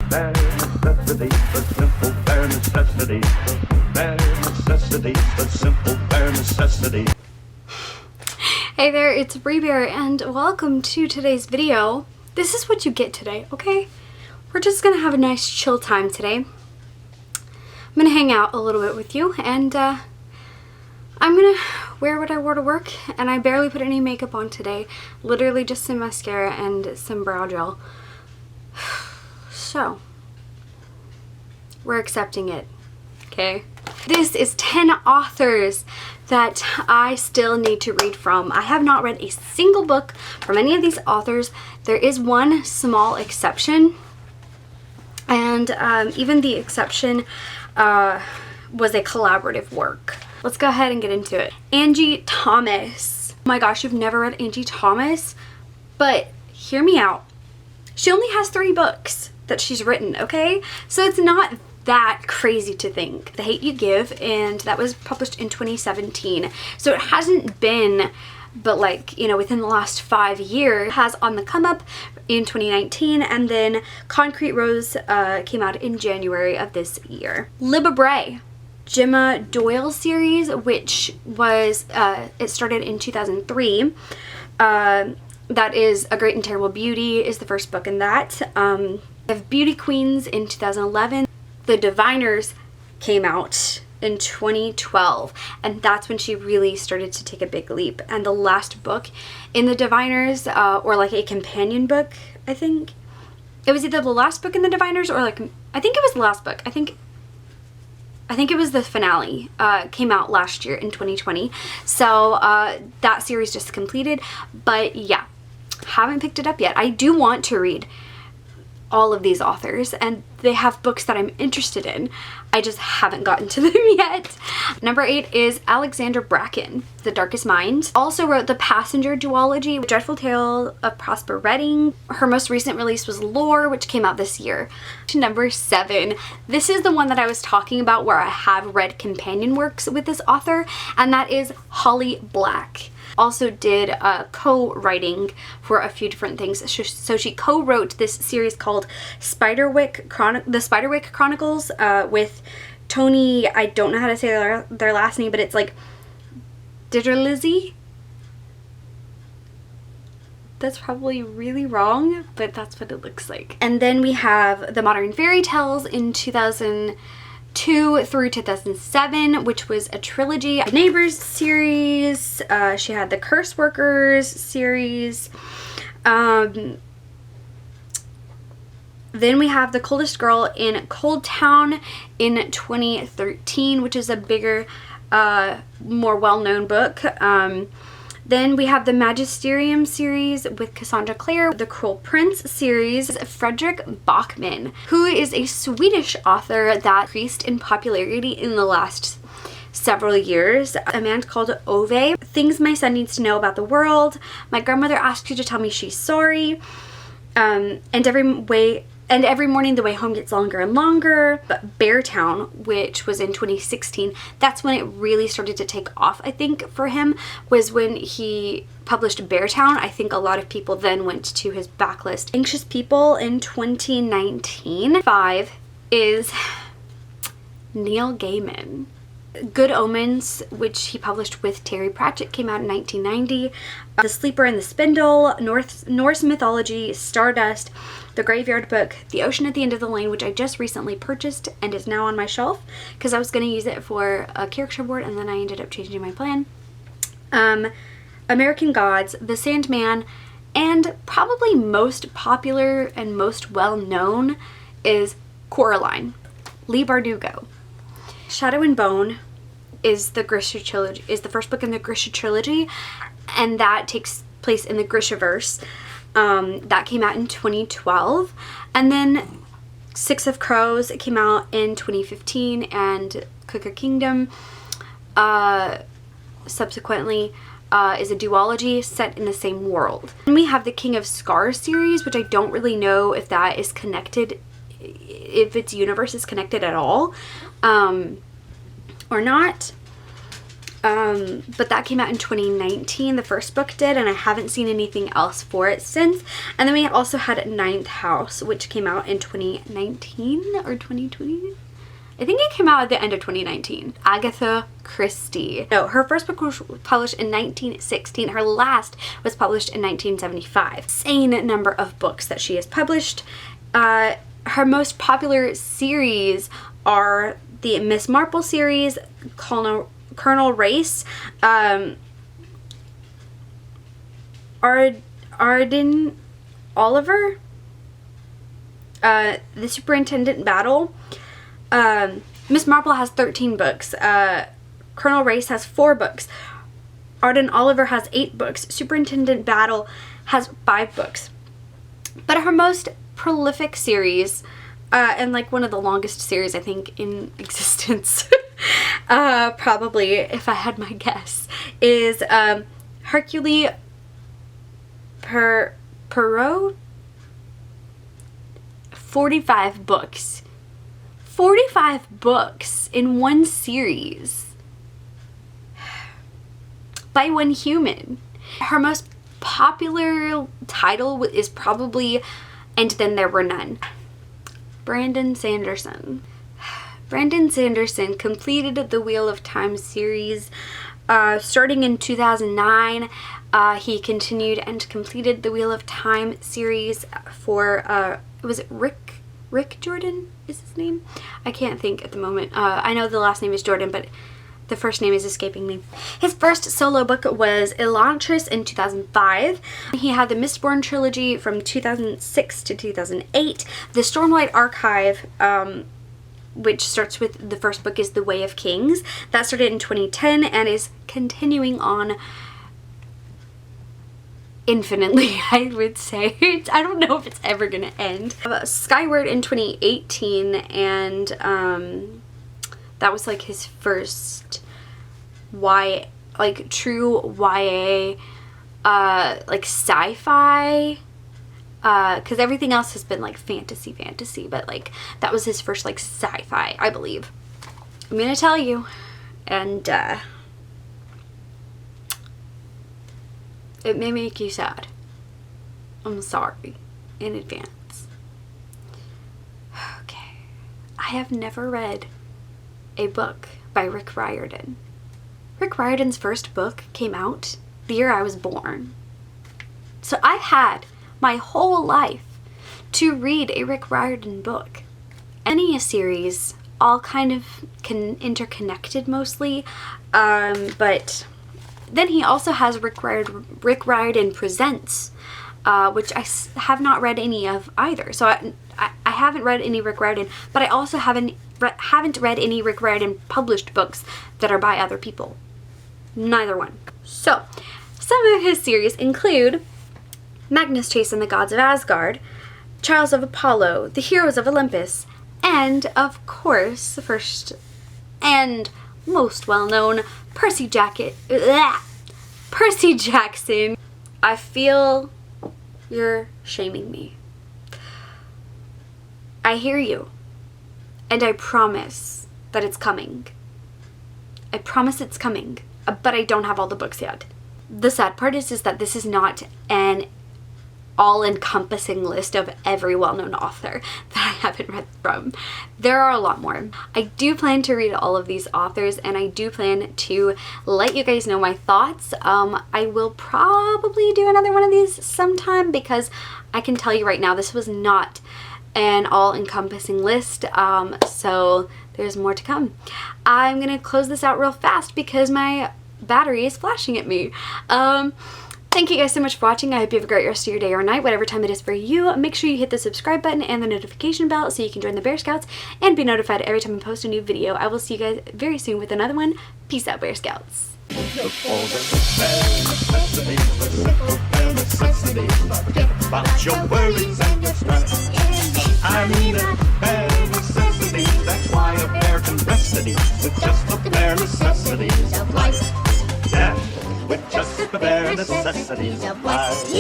Bare necessity, but simple bare necessity. Bare necessity, but simple bare necessity. Hey there, it's Bear, and welcome to today's video. This is what you get today, okay? We're just gonna have a nice chill time today. I'm gonna hang out a little bit with you, and I'm gonna wear what I wore to work, and I barely put any makeup on today. Literally just some mascara and some brow gel. So, we're accepting it, okay? This is 10 authors that I still need to read from. I have not read a single book from any of these authors. There is one small exception, and even the exception was a collaborative work. Let's go ahead and get into it. Angie Thomas. Oh my gosh, you've never read Angie Thomas? But hear me out. She only has 3 books that she's written, okay? So it's not that crazy to think. The Hate You Give, and that was published in 2017. So it hasn't been, but like, you know, within the last 5 years. It has On the Come Up in 2019, and then Concrete Rose came out in January of this year. Libba Bray, Gemma Doyle series, which was, it started in 2003. That is A Great and Terrible Beauty is the first book in that. We have Beauty Queens in 2011. The Diviners came out in 2012, and that's when she really started to take a big leap. And the last book in the Diviners, or like a companion book, I think. It was either the last book in the Diviners or like, I think it was the last book. I think it was the finale, came out last year in 2020. So that series just completed, but yeah, haven't picked it up yet. I do want to read all of these authors, and they have books that I'm interested in. I just haven't gotten to them yet. Number 8 is Alexandra Bracken, The Darkest Mind. Also wrote The Passenger duology, Dreadful Tale of Prosper Redding. Her most recent release was Lore, which came out this year. Number 7. This is the one that I was talking about where I have read companion works with this author, and that is Holly Black. Also did co-writing for a few different things. So she co-wrote this series called The Spiderwick Chronicles with Tony, I don't know how to say their last name, but it's like Ditterlizzy. That's probably really wrong, but that's what it looks like. And then we have The Modern Fairy Tales in 2002 through 2007, which was a trilogy. The Neighbors series, she had the Curse Workers series. Then we have The Coldest Girl in Cold Town in 2013, which is a bigger, more well-known book. Then we have the Magisterium series with Cassandra Clare, the Cruel Prince series, Fredrik Backman, who is a Swedish author that increased in popularity in the last several years. A man called Ove, Things My Son Needs to Know About the World, My Grandmother Asks You to Tell Me She's Sorry, and every morning the way home gets longer and longer. But Beartown, which was in 2016, that's when it really started to take off, I think, for him, was when he published Beartown. I think a lot of people then went to his backlist. Anxious People in 2019. 5 is Neil Gaiman. Good Omens, which he published with Terry Pratchett, came out in 1990. The Sleeper and the Spindle, Norse Mythology, Stardust, The Graveyard Book, The Ocean at the End of the Lane, which I just recently purchased and is now on my shelf because I was going to use it for a caricature board, and then I ended up changing my plan. American Gods, The Sandman, and probably most popular and most well-known is Coraline, Lee Bardugo. Shadow and Bone is the Grisha trilogy, is the first book in the Grisha trilogy, and that takes place in the Grishaverse. That came out in 2012, and then Six of Crows, it came out in 2015, and Cooker Kingdom subsequently is a duology set in the same world. And we have the King of Scars series, which I don't really know if that is connected, if its universe is connected at all, or not. But that came out in 2019, the first book did, and I haven't seen anything else for it since. And then we also had Ninth House, which came out in 2019 or 2020. I think it came out at the end of 2019. Agatha Christie. No, her first book was published in 1916. Her last was published in 1975. Insane number of books that she has published. Her most popular series are the Miss Marple series, Colonel Race, Arden Oliver, The Superintendent Battle. Miss Marple has 13 books. Colonel Race has 4 books. Arden Oliver has 8 books. Superintendent Battle has 5 books. But her most prolific series, and like one of the longest series I think in existence, probably if I had my guess, is Hercule Poirot. 45 books. 45 books in one series by one human. Her most popular title is probably And Then There Were None. Brandon Sanderson. Brandon Sanderson completed the Wheel of Time series starting in 2009. He continued and completed the Wheel of Time series for, was it Rick Jordan is his name? I can't think at the moment. I know the last name is Jordan, but the first name is escaping me. His first solo book was Elantris in 2005. He had the Mistborn trilogy from 2006 to 2008. The Stormlight Archive, which starts with the first book, is The Way of Kings. That started in 2010 and is continuing on infinitely, I would say. I don't know if it's ever gonna end. Skyward in 2018, and that was like his first true YA like sci-fi, because everything else has been like fantasy, but like that was his first like sci-fi, I believe. I'm gonna tell you, and it may make you sad. I'm sorry in advance. Okay. I have never read a book by Rick Riordan. Rick Riordan's first book came out the year I was born. So I've had my whole life to read a Rick Riordan book. Any series, all kind of interconnected mostly, but then he also has Rick Riordan Presents, which I have not read any of either. So I haven't read any Rick Riordan, but I also haven't read any Rick Riordan published books that are by other people. Neither one. So some of his series include Magnus Chase and the Gods of Asgard, Trials of Apollo, The Heroes of Olympus, and of course the first and most well-known Percy Jackson. I feel you're shaming me. I hear you. And I promise that it's coming. I promise it's coming. But I don't have all the books yet. The sad part is that this is not an all-encompassing list of every well-known author that I haven't read from. There are a lot more. I do plan to read all of these authors, and I do plan to let you guys know my thoughts. I will probably do another one of these sometime, because I can tell you right now this was not an all-encompassing list, so there's more to come. I'm gonna close this out real fast because my battery is flashing at me. Thank you guys so much for watching. I hope you have a great rest of your day or night, whatever time it is for you. Make sure you hit the subscribe button and the notification bell so you can join the Bear Scouts and be notified every time I post a new video. I will see you guys very soon with another one. Peace out, Bear Scouts. About your worries and your stress. I mean a bare necessity. That's why a bear can rest at ease with just the bare necessities of life. Yeah, with just the bare necessities of life.